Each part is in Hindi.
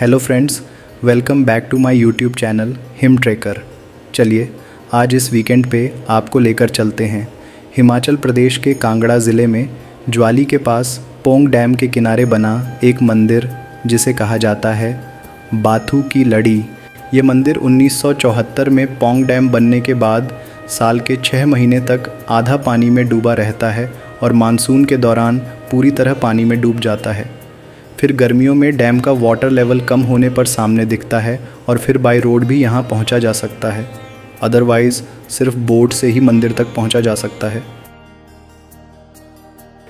Hello friends, welcome back to my YouTube channel Him trekker. चलिए आज इस वीकेंड पे आपको लेकर चलते हैं हिमाचल प्रदेश के कांगड़ा ज़िले में ज्वाली के पास पोंग डैम के किनारे बना एक मंदिर जिसे कहा जाता है बाथू की लड़ी। ये मंदिर 1974 में पोंग डैम बनने के बाद साल के 6 महीने तक आधा पानी में डूबा रहता है और मानसून के दौरान पूरी तरह पानी में डूब जाता है। फिर गर्मियों में डैम का वाटर लेवल कम होने पर सामने दिखता है और फिर बाय रोड भी यहाँ पहुँचा जा सकता है। अदरवाइज़ सिर्फ बोट से ही मंदिर तक पहुँचा जा सकता है।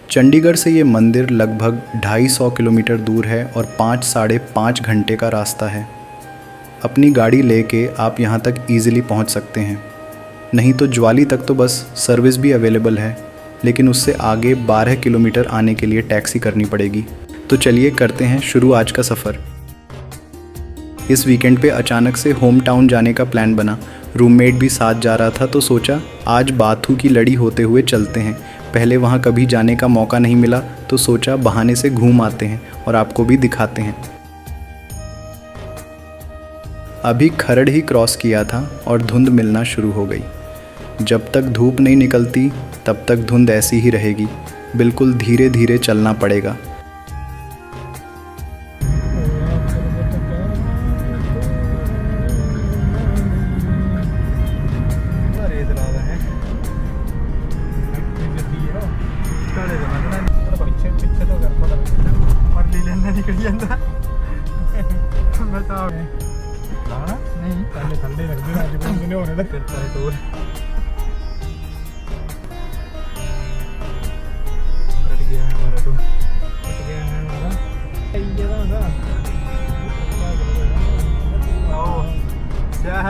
चंडीगढ़ से ये मंदिर लगभग 250 किलोमीटर दूर है और 5 - 5.5 घंटे का रास्ता है। अपनी गाड़ी लेके आप यहाँ तक ईज़िली पहुँच सकते हैं। नहीं तो ज्वाली तक तो बस सर्विस भी अवेलेबल है, लेकिन उससे आगे 12 किलोमीटर आने के लिए टैक्सी करनी पड़ेगी। तो चलिए करते हैं शुरू आज का सफ़र। इस वीकेंड पे अचानक से होम टाउन जाने का प्लान बना। रूममेट भी साथ जा रहा था तो सोचा आज बाथू की लड़ी होते हुए चलते हैं। पहले वहाँ कभी जाने का मौका नहीं मिला तो सोचा बहाने से घूम आते हैं और आपको भी दिखाते हैं। अभी खरड़ ही क्रॉस किया था और धुंध मिलना शुरू हो गई। जब तक धूप नहीं निकलती तब तक धुंध ऐसी ही रहेगी। बिल्कुल धीरे धीरे चलना पड़ेगा।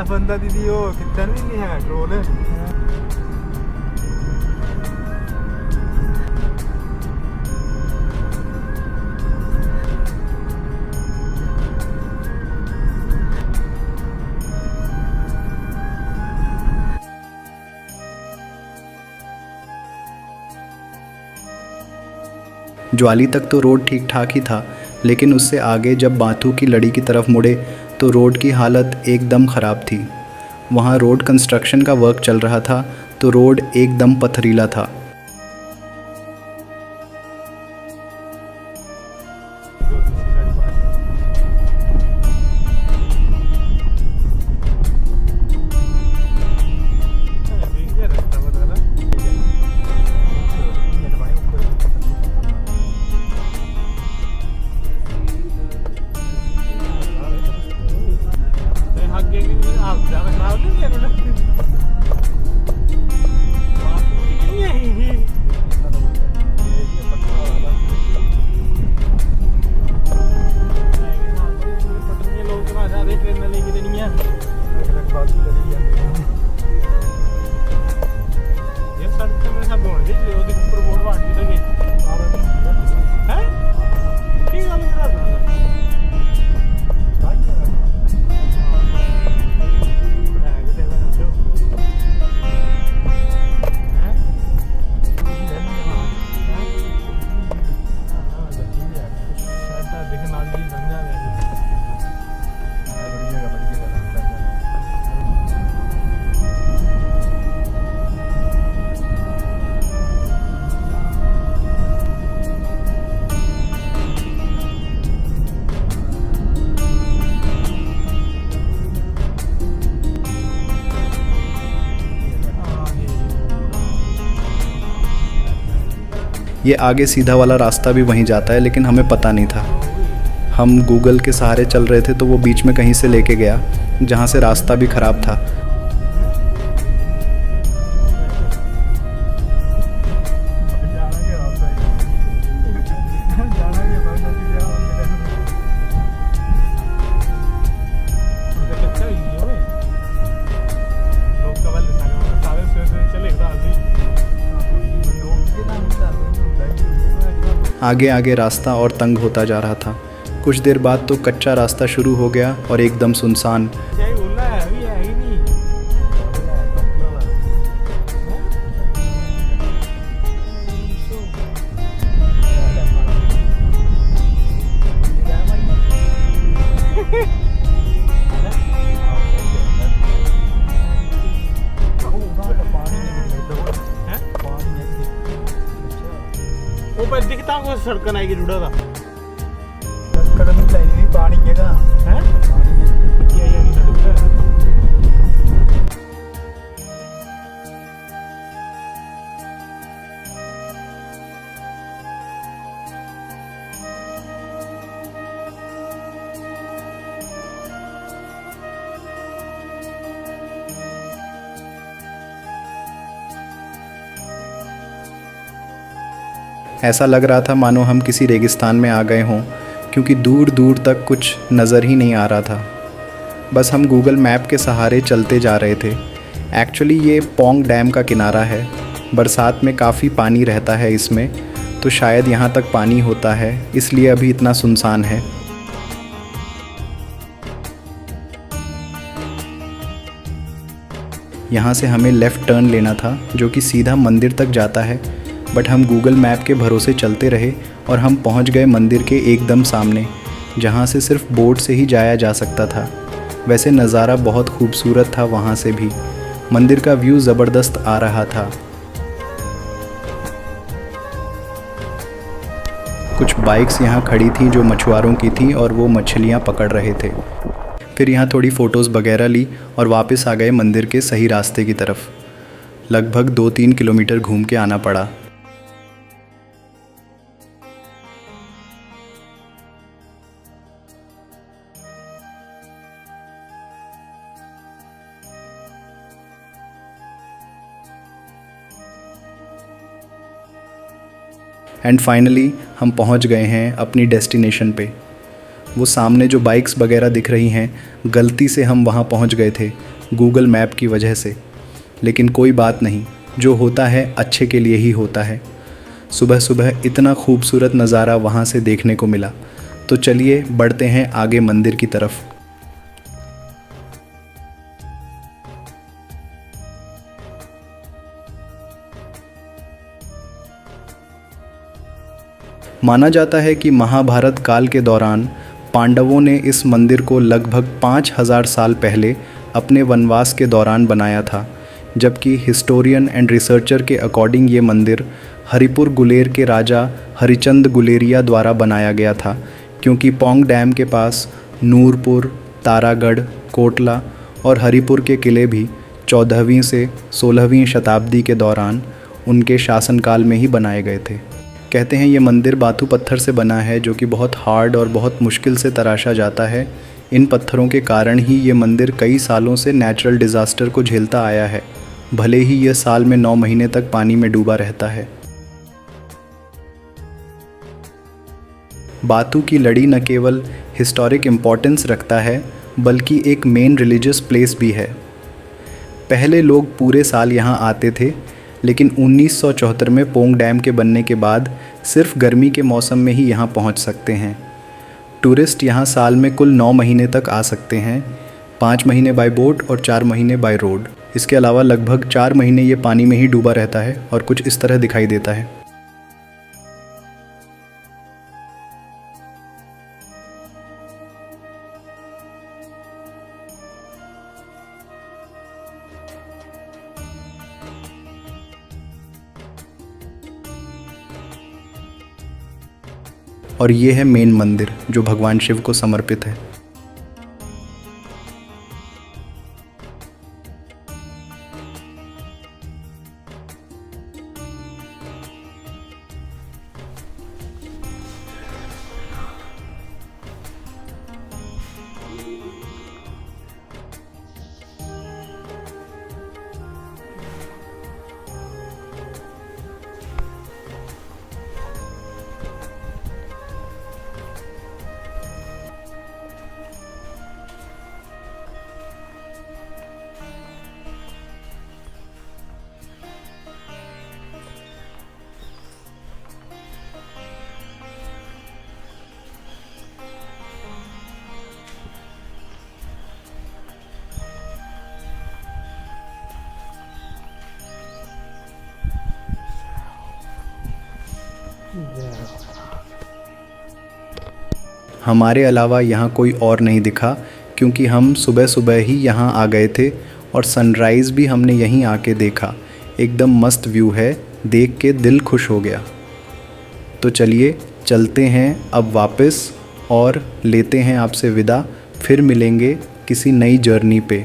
बंदा दीदी वो कितना नहीं है ट्रोल है। ज्वाली तक तो रोड ठीक ठाक ही था, लेकिन उससे आगे जब बाथू की लड़ी की तरफ मुड़े तो रोड की हालत एकदम ख़राब थी। वहाँ रोड कंस्ट्रक्शन का वर्क चल रहा था तो रोड एकदम पथरीला था। ये आगे सीधा वाला रास्ता भी वहीं जाता है, लेकिन हमें पता नहीं था। हम गूगल के सहारे चल रहे थे तो वो बीच में कहीं से लेके गया जहाँ से रास्ता भी ख़राब था। आगे आगे रास्ता और तंग होता जा रहा था। कुछ देर बाद तो कच्चा रास्ता शुरू हो गया और एकदम सुनसान। पर दिखता को सड़क आएगी जुड़ा था कदम नहीं पानी है हैं ये नहीं सड़क ऐसा लग रहा था मानो हम किसी रेगिस्तान में आ गए हों, क्योंकि दूर दूर तक कुछ नज़र ही नहीं आ रहा था। बस हम गूगल मैप के सहारे चलते जा रहे थे। एक्चुअली ये पोंग डैम का किनारा है। बरसात में काफ़ी पानी रहता है इसमें, तो शायद यहाँ तक पानी होता है, इसलिए अभी इतना सुनसान है। यहाँ से हमें लेफ़्ट टर्न लेना था जो कि सीधा मंदिर तक जाता है, बट हम गूगल मैप के भरोसे चलते रहे और हम पहुँच गए मंदिर के एकदम सामने, जहाँ से सिर्फ बोट से ही जाया जा सकता था। वैसे नज़ारा बहुत खूबसूरत था वहाँ से भी। मंदिर का व्यू ज़बरदस्त आ रहा था। कुछ बाइक्स यहाँ खड़ी थी जो मछुआरों की थी और वो मछलियाँ पकड़ रहे थे। फिर यहाँ थोड़ी फ़ोटोज़ वगैरह ली और वापस आ गए मंदिर के सही रास्ते की तरफ। लगभग 2-3 किलोमीटर घूम के आना पड़ा। एंड फाइनली हम पहुंच गए हैं अपनी डेस्टिनेशन पे। वो सामने जो बाइक्स वगैरह दिख रही हैं, गलती से हम वहाँ पहुंच गए थे गूगल मैप की वजह से। लेकिन कोई बात नहीं, जो होता है अच्छे के लिए ही होता है। सुबह सुबह इतना खूबसूरत नज़ारा वहाँ से देखने को मिला। तो चलिए बढ़ते हैं आगे मंदिर की तरफ। माना जाता है कि महाभारत काल के दौरान पांडवों ने इस मंदिर को लगभग 5000 साल पहले अपने वनवास के दौरान बनाया था, जबकि हिस्टोरियन एंड रिसर्चर के अकॉर्डिंग ये मंदिर हरिपुर गुलेर के राजा हरिचंद गुलेरिया द्वारा बनाया गया था, क्योंकि पोंग डैम के पास नूरपुर, तारागढ़, कोटला और हरिपुर के किले भी 14वीं से 16वीं शताब्दी के दौरान उनके शासनकाल में ही बनाए गए थे। कहते हैं ये मंदिर बाथू पत्थर से बना है, जो कि बहुत हार्ड और बहुत मुश्किल से तराशा जाता है। इन पत्थरों के कारण ही ये मंदिर कई सालों से नेचुरल डिज़ास्टर को झेलता आया है, भले ही ये साल में 9 महीने तक पानी में डूबा रहता है। बाथू की लड़ी न केवल हिस्टोरिक इम्पोर्टेंस रखता है, बल्कि एक मेन रिलीजियस प्लेस भी है। पहले लोग पूरे साल यहाँ आते थे, लेकिन 1974 में पोंग डैम के बनने के बाद सिर्फ गर्मी के मौसम में ही यहाँ पहुँच सकते हैं। टूरिस्ट यहाँ साल में कुल 9 महीने तक आ सकते हैं, 5 महीने बाय बोट और 4 महीने बाय रोड। इसके अलावा लगभग 4 महीने ये पानी में ही डूबा रहता है और कुछ इस तरह दिखाई देता है। और ये है मेन मंदिर जो भगवान शिव को समर्पित है। हमारे अलावा यहाँ कोई और नहीं दिखा, क्योंकि हम सुबह सुबह ही यहाँ आ गए थे और सनराइज़ भी हमने यहीं आके देखा। एकदम मस्त व्यू है, देख के दिल खुश हो गया। तो चलिए चलते हैं अब वापस और लेते हैं आपसे विदा। फिर मिलेंगे किसी नई जर्नी पे।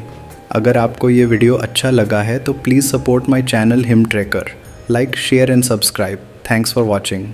अगर आपको ये वीडियो अच्छा लगा है तो please support my channel him tracker. Like, share and subscribe. Thanks for watching.